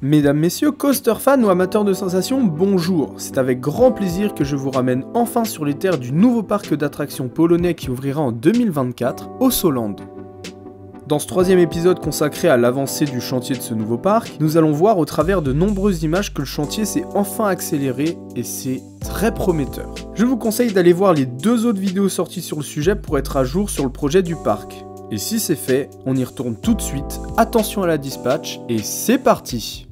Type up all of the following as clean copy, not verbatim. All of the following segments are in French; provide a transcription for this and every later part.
Mesdames, messieurs, coaster fans ou amateurs de sensations, bonjour. C'est avec grand plaisir que je vous ramène enfin sur les terres du nouveau parc d'attractions polonais qui ouvrira en 2024, Ossoland. Dans ce troisième épisode consacré à l'avancée du chantier de ce nouveau parc, nous allons voir au travers de nombreuses images que le chantier s'est enfin accéléré et c'est très prometteur. Je vous conseille d'aller voir les deux autres vidéos sorties sur le sujet pour être à jour sur le projet du parc. Et si c'est fait, on y retourne tout de suite, attention à la dispatch et c'est parti!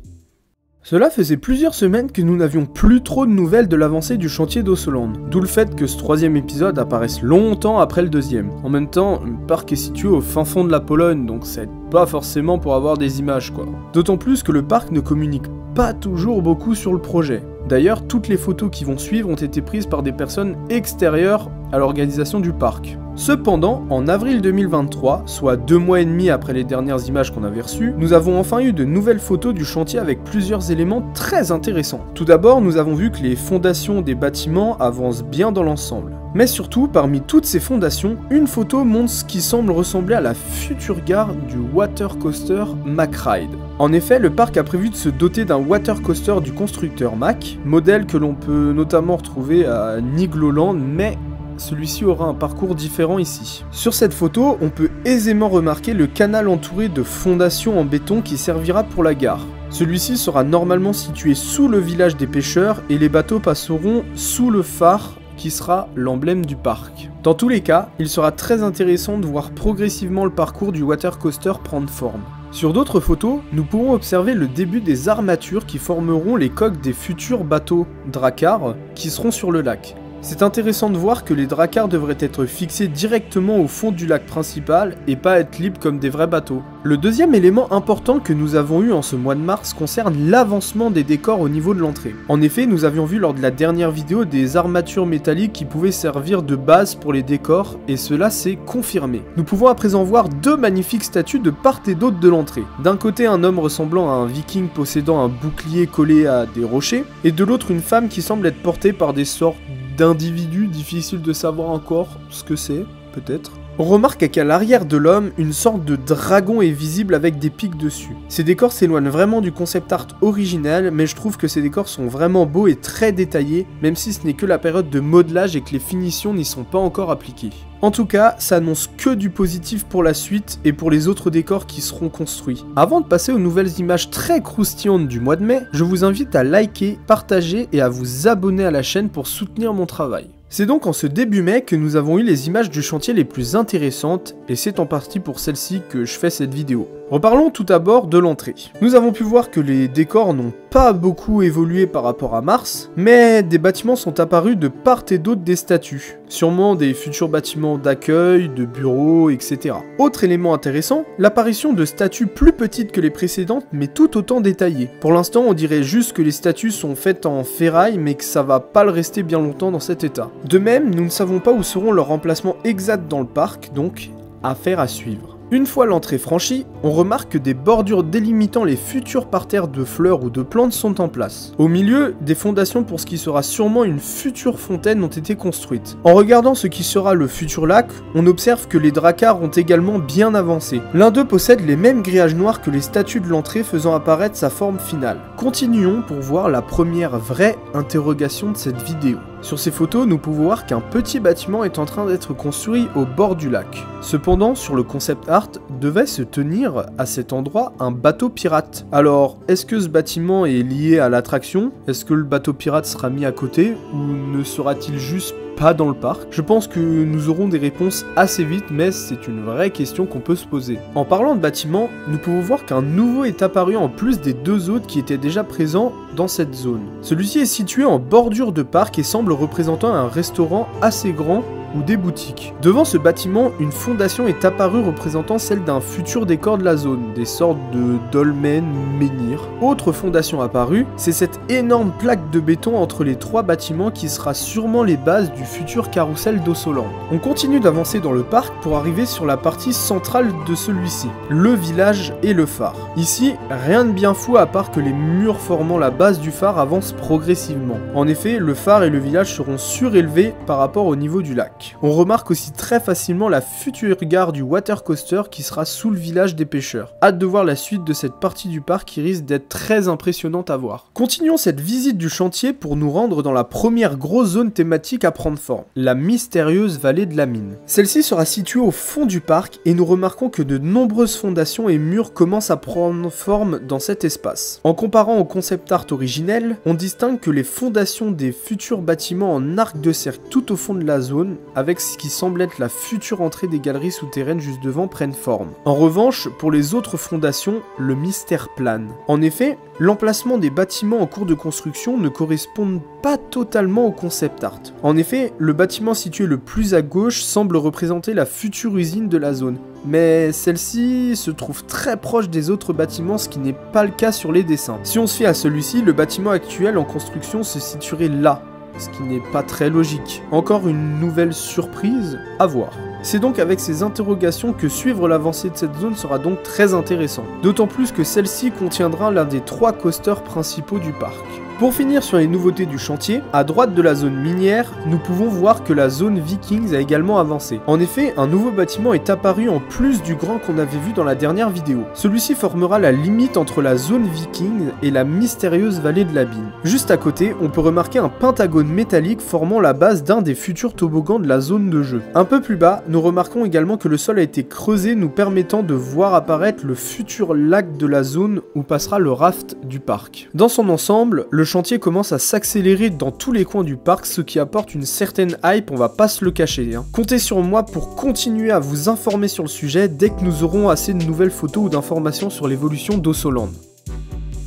Cela faisait plusieurs semaines que nous n'avions plus trop de nouvelles de l'avancée du chantier d'Ossoland, d'où le fait que ce troisième épisode apparaisse longtemps après le deuxième. En même temps, le parc est situé au fin fond de la Pologne, donc ça aide pas forcément pour avoir des images quoi. D'autant plus que le parc ne communique pas toujours beaucoup sur le projet. D'ailleurs, toutes les photos qui vont suivre ont été prises par des personnes extérieures à l'organisation du parc. Cependant, en avril 2023, soit 2 mois et demi après les dernières images qu'on avait reçues, nous avons enfin eu de nouvelles photos du chantier avec plusieurs éléments très intéressants. Tout d'abord, nous avons vu que les fondations des bâtiments avancent bien dans l'ensemble. Mais surtout, parmi toutes ces fondations, une photo montre ce qui semble ressembler à la future gare du water coaster Mack Ride. En effet, le parc a prévu de se doter d'un water coaster du constructeur Mack, modèle que l'on peut notamment retrouver à Nigloland, mais celui-ci aura un parcours différent ici. Sur cette photo, on peut aisément remarquer le canal entouré de fondations en béton qui servira pour la gare. Celui-ci sera normalement situé sous le village des pêcheurs et les bateaux passeront sous le phare qui sera l'emblème du parc. Dans tous les cas, il sera très intéressant de voir progressivement le parcours du water coaster prendre forme. Sur d'autres photos, nous pourrons observer le début des armatures qui formeront les coques des futurs bateaux Drakkar qui seront sur le lac. C'est intéressant de voir que les Drakkar devraient être fixés directement au fond du lac principal et pas être libres comme des vrais bateaux. Le deuxième élément important que nous avons eu en ce mois de mars concerne l'avancement des décors au niveau de l'entrée. En effet, nous avions vu lors de la dernière vidéo des armatures métalliques qui pouvaient servir de base pour les décors et cela s'est confirmé. Nous pouvons à présent voir deux magnifiques statues de part et d'autre de l'entrée. D'un côté un homme ressemblant à un viking possédant un bouclier collé à des rochers et de l'autre une femme qui semble être portée par des sortes d'individus, difficile de savoir encore ce que c'est, peut-être. On remarque qu'à l'arrière de l'homme, une sorte de dragon est visible avec des pics dessus. Ces décors s'éloignent vraiment du concept art original, mais je trouve que ces décors sont vraiment beaux et très détaillés, même si ce n'est que la période de modelage et que les finitions n'y sont pas encore appliquées. En tout cas, ça annonce que du positif pour la suite et pour les autres décors qui seront construits. Avant de passer aux nouvelles images très croustillantes du mois de mai, je vous invite à liker, partager et à vous abonner à la chaîne pour soutenir mon travail. C'est donc en ce début mai que nous avons eu les images du chantier les plus intéressantes et c'est en partie pour celle-ci que je fais cette vidéo. Reparlons tout d'abord de l'entrée. Nous avons pu voir que les décors n'ont pas beaucoup évolué par rapport à mars, mais des bâtiments sont apparus de part et d'autre des statues, sûrement des futurs bâtiments d'accueil, de bureaux, etc. Autre élément intéressant, l'apparition de statues plus petites que les précédentes mais tout autant détaillées. Pour l'instant on dirait juste que les statues sont faites en ferraille mais que ça va pas le rester bien longtemps dans cet état. De même, nous ne savons pas où seront leurs remplacements exacts dans le parc, donc affaire à suivre. Une fois l'entrée franchie, on remarque que des bordures délimitant les futurs parterres de fleurs ou de plantes sont en place. Au milieu, des fondations pour ce qui sera sûrement une future fontaine ont été construites. En regardant ce qui sera le futur lac, on observe que les Drakkar ont également bien avancé. L'un d'eux possède les mêmes grillages noirs que les statues de l'entrée faisant apparaître sa forme finale. Continuons pour voir la première vraie interrogation de cette vidéo. Sur ces photos, nous pouvons voir qu'un petit bâtiment est en train d'être construit au bord du lac. Cependant, sur le concept art, devait se tenir à cet endroit un bateau pirate. Alors, est-ce que ce bâtiment est lié à l'attraction? Est-ce que le bateau pirate sera mis à côté? Ou ne sera-t-il juste pas dans le parc? Je pense que nous aurons des réponses assez vite, mais c'est une vraie question qu'on peut se poser. En parlant de bâtiment, nous pouvons voir qu'un nouveau est apparu en plus des deux autres qui étaient déjà présents dans cette zone. Celui-ci est situé en bordure de parc et semble représentant un restaurant assez grand ou des boutiques. Devant ce bâtiment, une fondation est apparue représentant celle d'un futur décor de la zone, des sortes de dolmens ou menhirs. Autre fondation apparue, c'est cette énorme plaque de béton entre les trois bâtiments qui sera sûrement les bases du futur carrousel d'Ossoland. On continue d'avancer dans le parc pour arriver sur la partie centrale de celui-ci, le village et le phare. Ici, rien de bien fou à part que les murs formant la base du phare avancent progressivement. En effet, le phare et le village seront surélevés par rapport au niveau du lac. parc. On remarque aussi très facilement la future gare du water coaster qui sera sous le village des pêcheurs. Hâte de voir la suite de cette partie du parc qui risque d'être très impressionnante à voir. Continuons cette visite du chantier pour nous rendre dans la première grosse zone thématique à prendre forme, la mystérieuse vallée de la mine. Celle-ci sera située au fond du parc et nous remarquons que de nombreuses fondations et murs commencent à prendre forme dans cet espace. En comparant au concept art originel, on distingue que les fondations des futurs bâtiments en arc de cercle tout au fond de la zone, avec ce qui semble être la future entrée des galeries souterraines juste devant, prennent forme. En revanche, pour les autres fondations, le mystère plane. En effet, l'emplacement des bâtiments en cours de construction ne correspond pas totalement au concept art. En effet, le bâtiment situé le plus à gauche semble représenter la future usine de la zone, mais celle-ci se trouve très proche des autres bâtiments, ce qui n'est pas le cas sur les dessins. Si on se fie à celui-ci, le bâtiment actuel en construction se situerait là, ce qui n'est pas très logique. Encore une nouvelle surprise à voir. C'est donc avec ces interrogations que suivre l'avancée de cette zone sera donc très intéressant. D'autant plus que celle-ci contiendra l'un des 3 coasters principaux du parc. Pour finir sur les nouveautés du chantier, à droite de la zone minière, nous pouvons voir que la zone Vikings a également avancé. En effet, un nouveau bâtiment est apparu en plus du grand qu'on avait vu dans la dernière vidéo. Celui-ci formera la limite entre la zone Vikings et la mystérieuse vallée de la Bine. Juste à côté, on peut remarquer un pentagone métallique formant la base d'un des futurs toboggans de la zone de jeu. Un peu plus bas, nous remarquons également que le sol a été creusé, nous permettant de voir apparaître le futur lac de la zone où passera le raft du parc. Dans son ensemble, le chantier commence à s'accélérer dans tous les coins du parc, ce qui apporte une certaine hype, on va pas se le cacher. Comptez sur moi pour continuer à vous informer sur le sujet dès que nous aurons assez de nouvelles photos ou d'informations sur l'évolution d'Ossoland.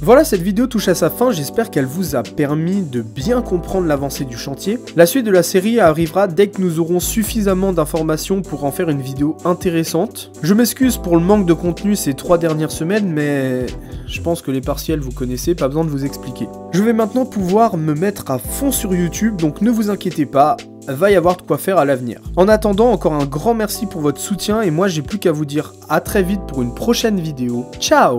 Voilà, cette vidéo touche à sa fin, j'espère qu'elle vous a permis de bien comprendre l'avancée du chantier. La suite de la série arrivera dès que nous aurons suffisamment d'informations pour en faire une vidéo intéressante. Je m'excuse pour le manque de contenu ces 3 dernières semaines, mais je pense que les partiels vous connaissez, pas besoin de vous expliquer. Je vais maintenant pouvoir me mettre à fond sur YouTube, donc ne vous inquiétez pas, va y avoir de quoi faire à l'avenir. En attendant, encore un grand merci pour votre soutien et moi j'ai plus qu'à vous dire à très vite pour une prochaine vidéo. Ciao!